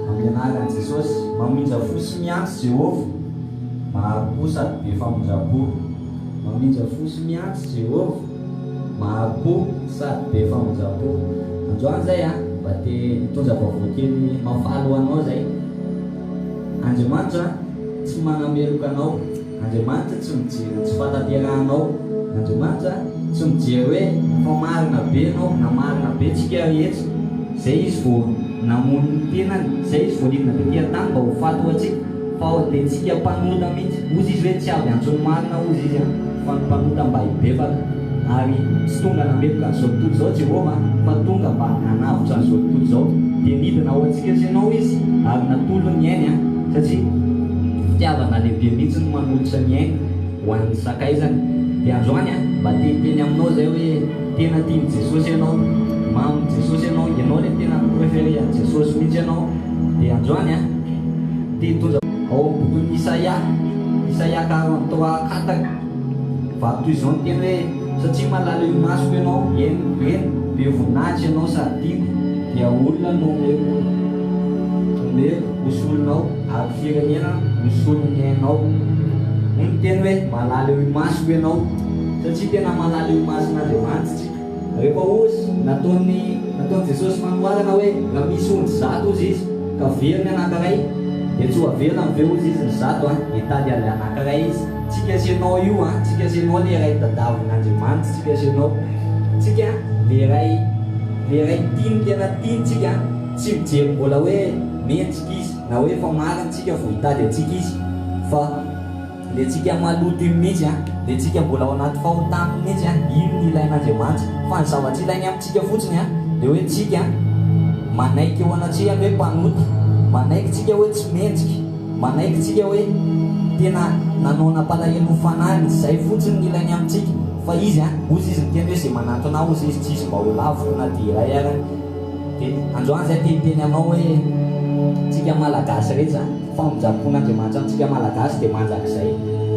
amin'ny anaran'i Jesosy mamindra fo sy miantso Jehovah maharo-po sady be famonjam-po. Mamindra fo sy miantso Jehovah maharo-po sady be famonjam-po. Androany zay mba te hitondra vaovao kely mafaly ho anao zay. Andriamanitra tsy manameloka anao, Andriamanitra tsy mijery tsy fatateranao, Andriamanitra tsy mijery hoe fa marina be anao na marina be tsika rehetra. Zay izy vao namono ny tenany, zay izy vao nidina tetỳ an-tany mba ho faty ho antsika. Fa ao dia tsika mpanota mihitsy, ozy izy hoe tsy avy antsony marina ozy izy fa ny mpanota mba hibebaka. Ary tsy tonga nameloka an'izao tontolo izao Jehovah, fa tonga mba hanavotra an'izao tontolo izao. Dia nidina ho antsika sy ianao izy ary natolo ny ainy satria fitiavana lehibe mihitsy no manolotra ny ainy ho an'ny sakaizany. Dia androany mba te hiteny aminao zay hoe tena tiany Jesosy ianao, mamy Jesosy ianao, ianao le tena préféré an'i Jesosy mihitsy ianao. Dia androany te hitondra ao amin'ny bokin'i Isaia 43:4 vaky toy izao ny teny hoe satria malala io masoko ianao, eny be voninahitra ianao sady tiako, dia olona no hosolonao ary firenena hosolony ainao. Ny teny hoe malala io masoko ianao satria tena malala io mason'Andriamanitra tsika. Rehefa ozy nataony Jesosy manoarana hoe raha misy ondry zato ozy izy ka veriny anankiray, dia tsy ho averina ave ozy izy ny zato hitady ale anankiray izy. Tsika sy ianao io tsika sy ianao le ray tadavin'Andriamanitra, tsika sy ianao, tsika le ray tiany tena tiany tsika, tsy mijery mbola hoe mentsika izy na hoe fa marina tsika vao hitady antsika izy, fa le tsika maloto io mihitsy le tsika mbola ao anaty fahotana mihitsy ino ny ilain'Andriamanitra. Fa ny zavatra ilainy amintsika fotsiny le hoe tsika manaiky eo anatrehany hoe mpanota, manaiky tsika hoe tsy mentsika, manaiky tsika hoe tena nanao nampalahelo ny fanahy. Zay fotsiny ny ilainy amintsika. Fa izy ozy izy miteny hoe zay manatona ozy izy tsisy mba ho lavitra na dia iray ary. Dia androany zay teny anao hoe tsika malagasy rehetra famonjam-pon'Andriamanitra amintsika malagasy dia manjak'izay,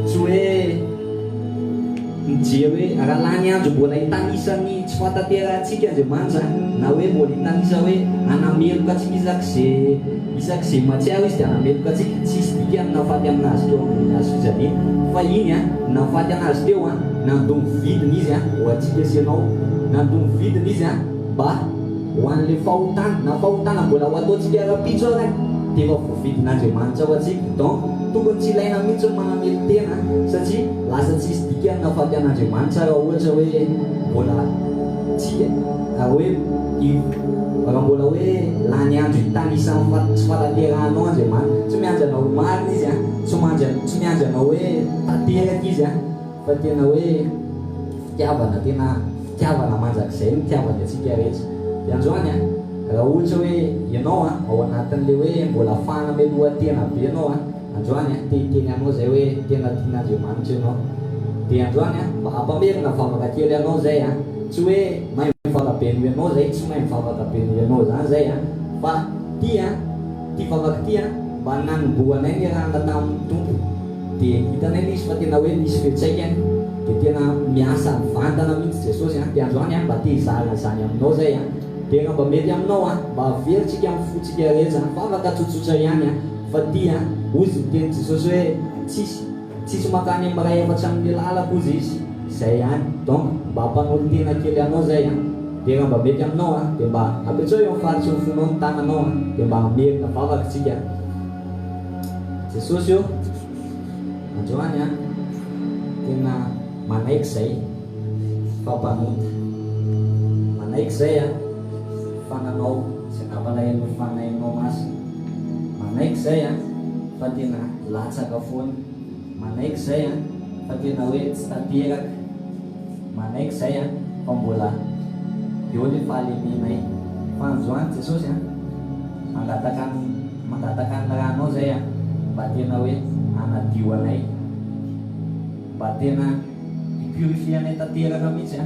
tsy hoe mijery hoe rahalany andro mbola hitanisany tsy fataterantsika Andriamanitra, na hoe mbola hitanisa hoe anameloka atsika isak'izay matsiaro izy dia anameloka atsika. Tsisy dikany nafaty aminazy teo amin'ny hazo fijaliana, fa iny nafaty anazy teo nandony vidiny izy ho antsika sy ianao, nandony vidiny izy mba ho an'le fahotana, na fahotana mbola ho ataontsika ara-pitso ary dia efa voavidin'Andriamanitra ho antsika. Donc tokony tsy ilaina mihitsy ny manamely tena satria lasa tsisy dikany nafaty an'Andriamanitra raha ohatra hoe mbola tsy raha mbola hoe lany andro hitanisany tsy falateranao Andriamanitra. Tsy mianjana ho marina izy tsy mianjana hoe tanteraka izy fa tena hoe fitiavana manjak'izay ny fitiavana atsika rehetra. Dia androany raha ohatra hoe ianao ao anatin'le hoe mbola fanamelohan-tena be ianao androany te hiteny anao zay hoe tena tian'Andriamanitra ianao. Dia androany mba hampamerina vavaka kely anao zay tsy hoe mahay mivavaka be noho ianao zay, tsy mahay mivavaka be noho ianao zany zay fa ty vavaka ty mba nanombohanay ny raha tamin'ny tompo. Dia hitanay izy fa tena hoe misy fiatsaikany, dia tena miasa mivantana mihitsy Jesosy. Dia androany mba te hizarana zany aminao zay. Dia raha mba mety aminao mba averitsika amin'ny fotsika rehetra, vavaka tsotsotra ihany fa ty ozy miteny Jesosy hoe tsisy makany amin'ny ray efatsa amin'ny lalako ozy izy, zay ihany. Donc mba hampanolo tena kely anao zay dia raha mba mety aminao dia mba apetsao eo amin'ny faritsy ny fonao ny tananao dia mba hamerina vavaka tsika Jesosy io. Androany tena manaiky zay fampanota, manaiky zay fananao zay nampalahelo ny fanahinao masina, manaiky zay fa tena latsaka foana, manaiky zay fa tena hoe tsy tanteraka, manaiky zay fa mbola eo le fahalemenay. Fa androany Jesosy mangataka ny ranao zay mba tena hoe anadio anay, mba tena hipurifianay tanteraka mihitsy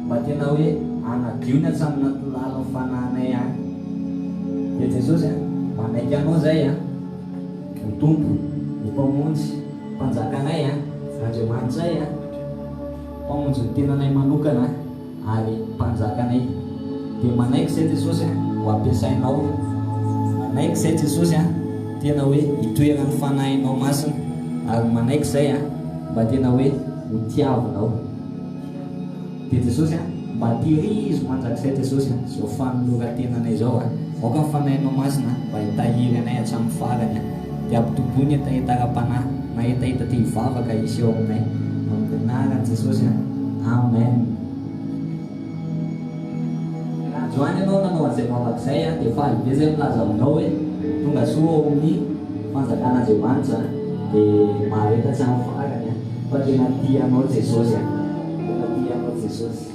mba tena hoe anadio ny atsamina tolalo ny fanahinay any. Dia Jesosy manaiky anao zay ny tompo, ny mpamonjy, mpanjakanay Andriamanitra zay mpamonjy ny tenanay manokana ary mpanjakanay. Dia manaiky zay Jesosy ho ampiasainao manaiky zay Jesosy a tena hoe hitoerany fanahinao masina ary manaiky zay a mba tena hoe hotiavinao dia Jesosy a mba tirizo mandrakizay Jesosy a zao fanoloran-tenanay zao a aoka ny fanahinao masina mba hitahiry anay hatramin'ny farany a dia ampitoboiny etaetaram-panahy na etaeta te hivavaka izy eo aminay amin'ny anarany Jesosy a amen. Androany ianao nanao an'izay mafakizay a dia fahabe zay milaza aminao hoe tonga soa ao amin'ny fanjakan'Andriamanitra dia mahareta hatramin'ny farany a fa tena tianao Jesosy a tena tianao Jesosy.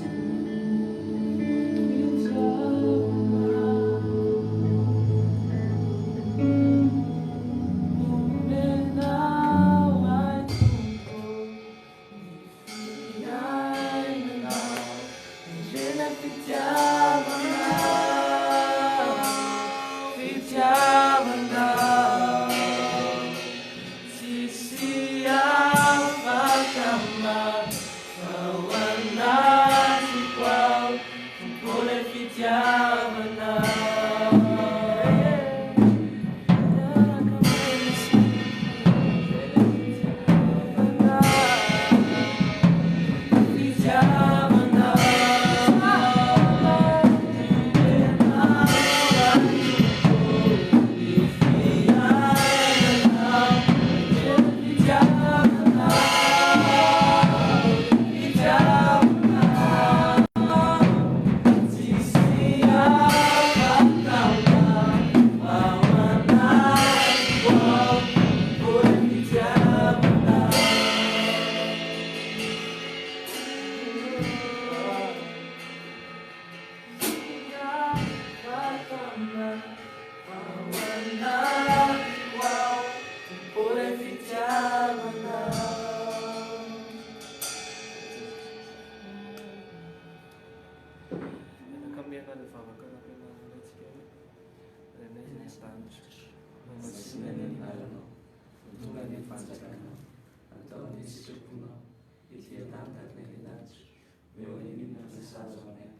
Ataony sitraponao, ity atantatiny ny lanitra, meo any amin'ny sazo aminay